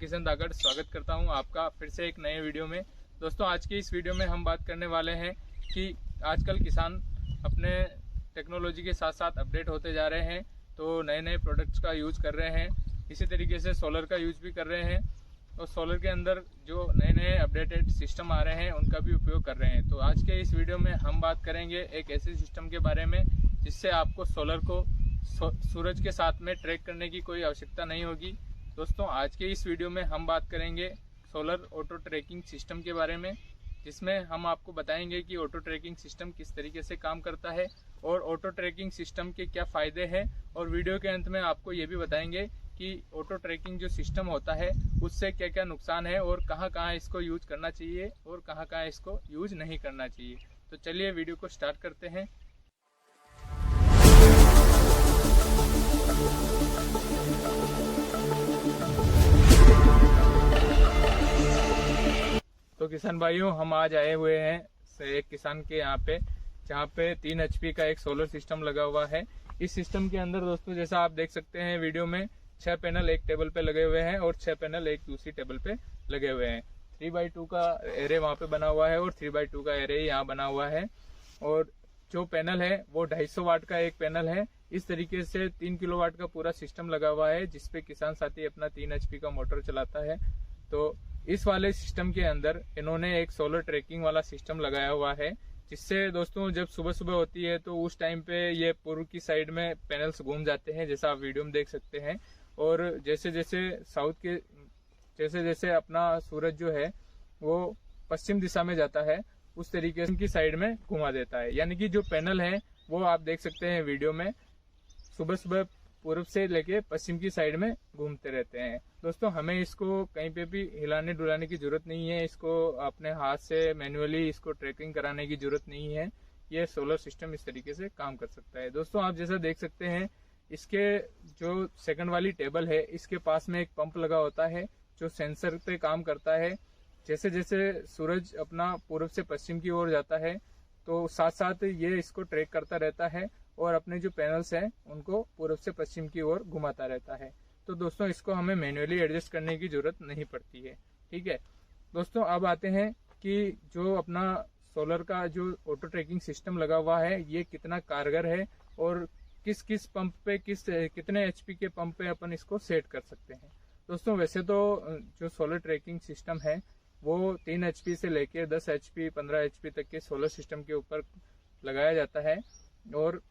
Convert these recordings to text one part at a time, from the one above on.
किशन दागड़ स्वागत करता हूं आपका फिर से एक नए वीडियो में। दोस्तों आज की इस वीडियो में हम बात करने वाले हैं कि आजकल किसान अपने टेक्नोलॉजी के साथ साथ अपडेट होते जा रहे हैं, तो नए नए प्रोडक्ट्स का यूज़ कर रहे हैं। इसी तरीके से सोलर का यूज़ भी कर रहे हैं और सोलर के अंदर जो नए नए अपडेटेड सिस्टम आ रहे हैं उनका भी उपयोग कर रहे हैं। तो आज के इस वीडियो में हम बात करेंगे एक ऐसे सिस्टम के बारे में जिससे आपको सोलर को सूरज के साथ में ट्रैक करने की कोई आवश्यकता नहीं होगी। दोस्तों आज के इस वीडियो में हम बात करेंगे सोलर ऑटो ट्रैकिंग सिस्टम के बारे में, जिसमें हम आपको बताएंगे कि ऑटो ट्रैकिंग सिस्टम किस तरीके से काम करता है और ऑटो ट्रैकिंग सिस्टम के क्या फ़ायदे हैं। और वीडियो के अंत में आपको ये भी बताएंगे कि ऑटो ट्रैकिंग जो सिस्टम होता है उससे क्या क्या नुकसान है और कहाँ कहाँ इसको यूज करना चाहिए और कहाँ कहाँ इसको यूज नहीं करना चाहिए। तो चलिए वीडियो को स्टार्ट करते हैं। तो किसान भाइयों, हम आज आए हुए हैं एक किसान के यहाँ पे, जहाँ पे 3 HP का एक सोलर सिस्टम लगा हुआ है। इस सिस्टम के अंदर दोस्तों जैसा आप देख सकते हैं वीडियो में 6 पैनल एक टेबल पे लगे हुए हैं और 6 पैनल एक दूसरी टेबल पे लगे हुए हैं। 3x2 का एरे वहाँ पे बना हुआ है और 3x2 का एरे यहाँ बना हुआ है। और जो पैनल है वो 250 वाट का एक पैनल है। इस तरीके से 3 किलोवाट का पूरा सिस्टम लगा हुआ है, जिसपे किसान साथी अपना 3 HP का मोटर चलाता है। तो इस वाले सिस्टम के अंदर इन्होंने एक सोलर ट्रैकिंग वाला सिस्टम लगाया हुआ है, जिससे दोस्तों जब सुबह सुबह होती है तो उस टाइम पे ये पूर्व की साइड में पैनल्स घूम जाते हैं, जैसा आप वीडियो में देख सकते हैं। और जैसे जैसे अपना सूरज जो है वो पश्चिम दिशा में जाता है, उस तरीके से उनकी साइड में घुमा देता है। यानी कि जो पैनल है वो आप देख सकते हैं वीडियो में सुबह सुबह पूर्व से लेके पश्चिम की साइड में घूमते रहते हैं। दोस्तों हमें इसको कहीं पे भी हिलाने डुलाने की जरूरत नहीं है, इसको अपने हाथ से मैन्युअली इसको ट्रैकिंग कराने की जरूरत नहीं है। ये सोलर सिस्टम इस तरीके से काम कर सकता है। दोस्तों आप जैसा देख सकते हैं, इसके जो सेकंड वाली टेबल है इसके पास में एक पंप लगा होता है जो सेंसर पे काम करता है। जैसे जैसे सूरज अपना पूर्व से पश्चिम की ओर जाता है तो साथ साथ ये इसको ट्रैक करता रहता है और अपने जो पैनल्स हैं उनको पूर्व से पश्चिम की ओर घुमाता रहता है। तो दोस्तों इसको हमें मैन्युअली एडजस्ट करने की जरूरत नहीं पड़ती है। ठीक है दोस्तों, अब आते हैं कि जो अपना सोलर का जो ऑटो ट्रैकिंग सिस्टम लगा हुआ है ये कितना कारगर है और किस किस पंप पे कितने HP के पंप पे अपन इसको सेट कर सकते हैं। दोस्तों वैसे तो जो सोलर ट्रैकिंग सिस्टम है वो 3 HP से लेके 10 HP 15 HP तक के सोलर सिस्टम के ऊपर लगाया जाता है और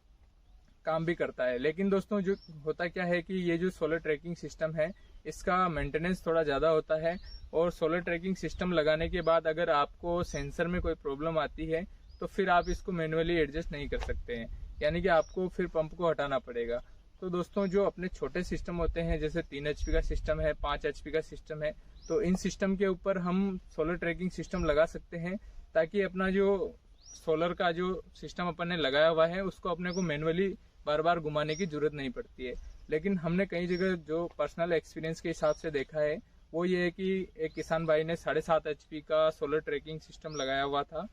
काम भी करता है। लेकिन दोस्तों जो होता क्या है कि ये जो सोलर ट्रैकिंग सिस्टम है इसका मेंटेनेंस थोड़ा ज़्यादा होता है और सोलर ट्रैकिंग सिस्टम लगाने के बाद अगर आपको सेंसर में कोई प्रॉब्लम आती है तो फिर आप इसको मैन्युअली एडजस्ट नहीं कर सकते हैं, यानी कि आपको फिर पंप को हटाना पड़ेगा। तो दोस्तों जो अपने छोटे सिस्टम होते हैं, जैसे 3 HP का सिस्टम है, 5 HP का सिस्टम है, तो इन सिस्टम के ऊपर हम सोलर ट्रैकिंग सिस्टम लगा सकते हैं, ताकि अपना जो सोलर का जो सिस्टम अपन ने लगाया हुआ है उसको अपने को मैन्युअली बार बार घुमाने की जरूरत नहीं पड़ती है। लेकिन हमने कई जगह जो पर्सनल एक्सपीरियंस के हिसाब से देखा है वो ये है कि एक किसान भाई ने 7.5 HP का सोलर ट्रैकिंग सिस्टम लगाया हुआ था,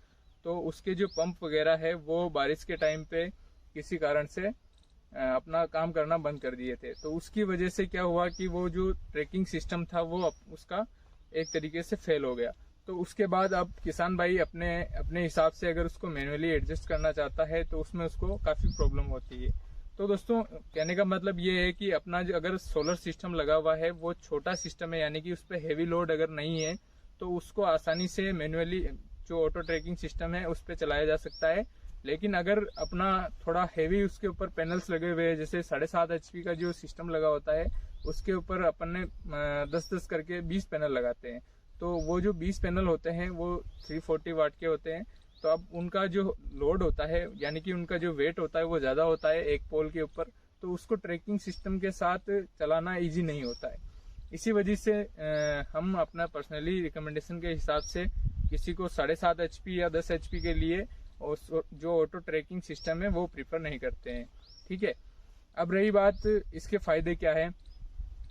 तो उसके जो पंप वगैरह है वो बारिश के टाइम पे किसी कारण से अपना काम करना बंद कर दिए थे। तो उसकी वजह से क्या हुआ कि वो जो ट्रैकिंग सिस्टम था वो उसका एक तरीके से फेल हो गया। तो उसके बाद अब किसान भाई अपने हिसाब से अगर उसको मैन्युअली एडजस्ट करना चाहता है तो उसमें उसको काफ़ी प्रॉब्लम होती है। तो दोस्तों कहने का मतलब ये है कि अपना जो अगर सोलर सिस्टम लगा हुआ है वो छोटा सिस्टम है, यानी कि उस पर हैवी लोड अगर नहीं है तो उसको आसानी से मैन्युअली जो ऑटो ट्रैकिंग सिस्टम है उस पर चलाया जा सकता है। लेकिन अगर अपना थोड़ा हैवी उसके ऊपर पैनल्स लगे हुए हैं, जैसे 7.5 HP का जो सिस्टम लगा होता है उसके ऊपर अपन ने 10-10 करके 20 पैनल लगाते हैं, तो वो जो 20 पैनल होते हैं वो 340 वाट के होते हैं। तो अब उनका जो लोड होता है, यानी कि उनका जो वेट होता है वो ज़्यादा होता है एक पोल के ऊपर, तो उसको ट्रैकिंग सिस्टम के साथ चलाना इजी नहीं होता है। इसी वजह से हम अपना पर्सनली रिकमेंडेशन के हिसाब से किसी को 7.5 HP या 10 HP के लिए जो ऑटो ट्रैकिंग सिस्टम है वो प्रीफर नहीं करते हैं। ठीक है, अब रही बात इसके फायदे क्या है।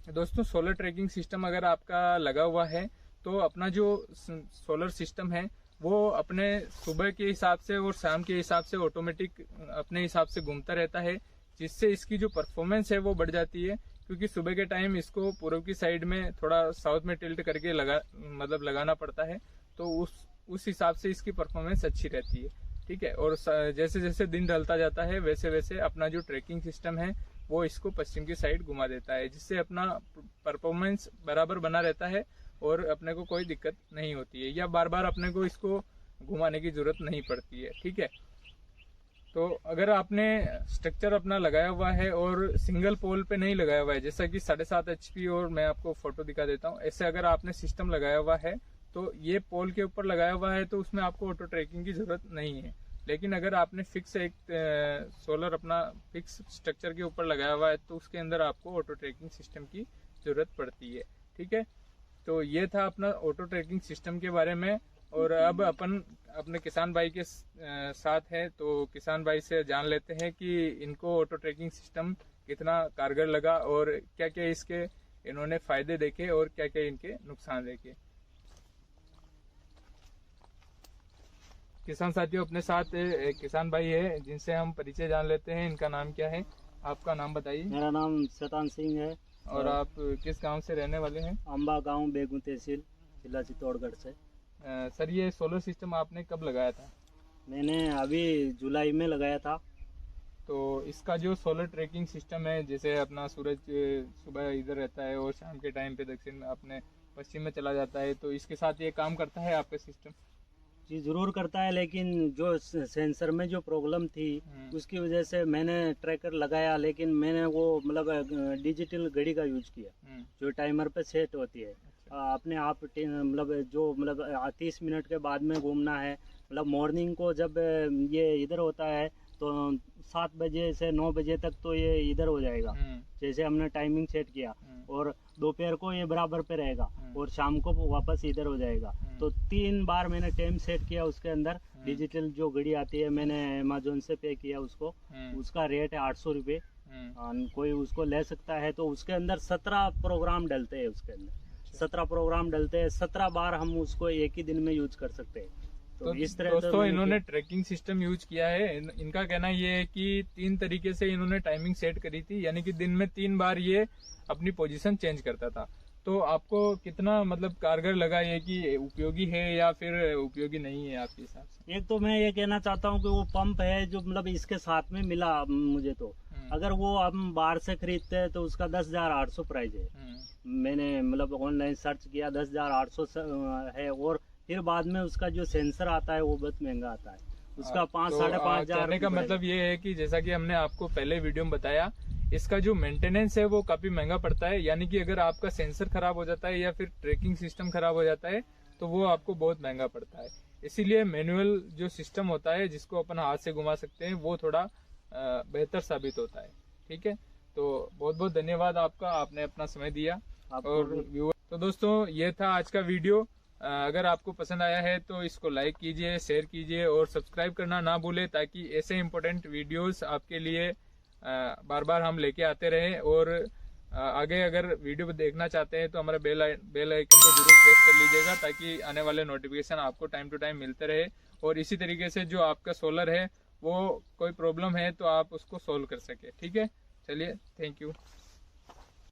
दोस्तों सोलर ट्रैकिंग सिस्टम अगर आपका लगा हुआ है तो अपना जो सोलर सिस्टम है वो अपने सुबह के हिसाब से और शाम के हिसाब से ऑटोमेटिक अपने हिसाब से घूमता रहता है, जिससे इसकी जो परफॉर्मेंस है वो बढ़ जाती है। क्योंकि सुबह के टाइम इसको पूर्व की साइड में थोड़ा साउथ में टिल्ट करके लगाना पड़ता है, तो उस हिसाब से इसकी परफॉर्मेंस अच्छी रहती है। ठीक है, और जैसे जैसे दिन ढलता जाता है वैसे वैसे अपना जो ट्रैकिंग सिस्टम है वो इसको पश्चिम की साइड घुमा देता है, जिससे अपना परफॉर्मेंस बराबर बना रहता है और अपने को कोई दिक्कत नहीं होती है, या बार बार अपने को इसको घुमाने की जरूरत नहीं पड़ती है। ठीक है, तो अगर आपने स्ट्रक्चर अपना लगाया हुआ है और सिंगल पोल पे नहीं लगाया हुआ है, जैसा कि 7.5 HP, और मैं आपको फोटो दिखा देता हूँ, ऐसे अगर आपने सिस्टम लगाया हुआ है तो ये पोल के ऊपर लगाया हुआ है तो उसमें आपको ऑटो ट्रैकिंग की जरूरत नहीं है। लेकिन अगर आपने फिक्स एक सोलर अपना फिक्स स्ट्रक्चर के ऊपर लगाया हुआ है तो उसके अंदर आपको ऑटो ट्रैकिंग सिस्टम की जरूरत पड़ती है। ठीक है, तो ये था अपना ऑटो ट्रैकिंग सिस्टम के बारे में। और अब अपन अपने किसान भाई के साथ हैं, तो किसान भाई से जान लेते हैं कि इनको ऑटो ट्रैकिंग सिस्टम कितना कारगर लगा और क्या क्या इसके इन्होंने फायदे देखे और क्या क्या इनके नुकसान देखे। किसान साथियों, अपने साथ एक किसान भाई है जिनसे हम परिचय जान लेते हैं। इनका नाम क्या है? आपका नाम बताइए। मेरा नाम शैतान सिंह है। और आप किस गांव से रहने वाले हैं? अम्बा गांव, बेगू तहसील, जिला चित्तौड़गढ़ से। सर, ये सोलर सिस्टम आपने कब लगाया था? मैंने अभी जुलाई में लगाया था। तो इसका जो सोलर ट्रैकिंग सिस्टम है, जैसे अपना सूरज सुबह इधर रहता है और शाम के टाइम पे दक्षिण अपने पश्चिम में चला जाता है, तो इसके साथ ये काम करता है आपका सिस्टम? जी जरूर करता है, लेकिन जो सेंसर में जो प्रॉब्लम थी उसकी वजह से मैंने ट्रैकर लगाया, लेकिन मैंने वो मतलब डिजिटल घड़ी का यूज किया जो टाइमर पे सेट होती है। अपने आप मतलब जो मतलब 30 मिनट के बाद में घूमना है। मतलब मॉर्निंग को जब ये इधर होता है तो 7 बजे से 9 बजे तक तो ये इधर हो जाएगा, जैसे हमने टाइमिंग सेट किया। और दोपहर को ये बराबर पे रहेगा और शाम को वापस इधर हो जाएगा। तो 3 बार मैंने टाइम सेट किया उसके अंदर। डिजिटल जो घड़ी आती है मैंने अमेजोन से पे किया उसको, उसका रेट है 800 रुपये। कोई उसको ले सकता है। तो उसके अंदर 17 प्रोग्राम डलते हैं, उसके अंदर 17 प्रोग्राम डलते हैं। 17 बार हम उसको एक ही दिन में यूज कर सकते हैं। तो इस तरह दोस्तों इन्होंने ट्रैकिंग सिस्टम यूज किया है। इनका कहना ये है कि 3 तरीके से इन्होंने टाइमिंग सेट करी थी, यानी कि दिन में 3 बार ये अपनी पोजीशन चेंज करता था। तो आपको कितना मतलब कारगर लगा ये, कि उपयोगी है या फिर उपयोगी नहीं है आपके हिसाब से? एक तो मैं ये कहना चाहता हूँ कि वो पंप है जो मतलब इसके साथ में मिला मुझे, तो अगर वो हम बाहर से खरीदते हैं तो उसका 10,800 प्राइस है। मैंने मतलब ऑनलाइन सर्च किया, 10,800 है। और फिर बाद में उसका जो सेंसर आता है वो बहुत महंगा आता है, उसका 5-5,500 का मतलब ये है कि जैसा कि हमने आपको पहले वीडियो में बताया, इसका जो मेंटेनेंस है वो काफी महंगा पड़ता है। यानी कि अगर आपका सेंसर खराब हो जाता है या फिर ट्रैकिंग सिस्टम खराब हो जाता है तो वो आपको बहुत महंगा पड़ता है। इसीलिए मैनुअल जो सिस्टम होता है जिसको अपन हाथ से घुमा सकते हैं वो थोड़ा बेहतर साबित होता है। ठीक है, तो बहुत बहुत धन्यवाद आपका, आपने अपना समय दिया। और व्यूअर, तो दोस्तों ये था आज का वीडियो। अगर आपको पसंद आया है तो इसको लाइक कीजिए, शेयर कीजिए और सब्सक्राइब करना ना भूलें, ताकि ऐसे इम्पोर्टेंट वीडियोस आपके लिए बार बार हम लेके आते रहें। और आगे अगर वीडियो देखना चाहते हैं तो हमारे बेल आइकन को जरूर प्रेस कर लीजिएगा, ताकि आने वाले नोटिफिकेशन आपको टाइम टू टाइम मिलते रहे। और इसी तरीके से जो आपका सोलर है वो कोई प्रॉब्लम है तो आप उसको सोल्व कर सके। ठीक है, चलिए, थैंक यू।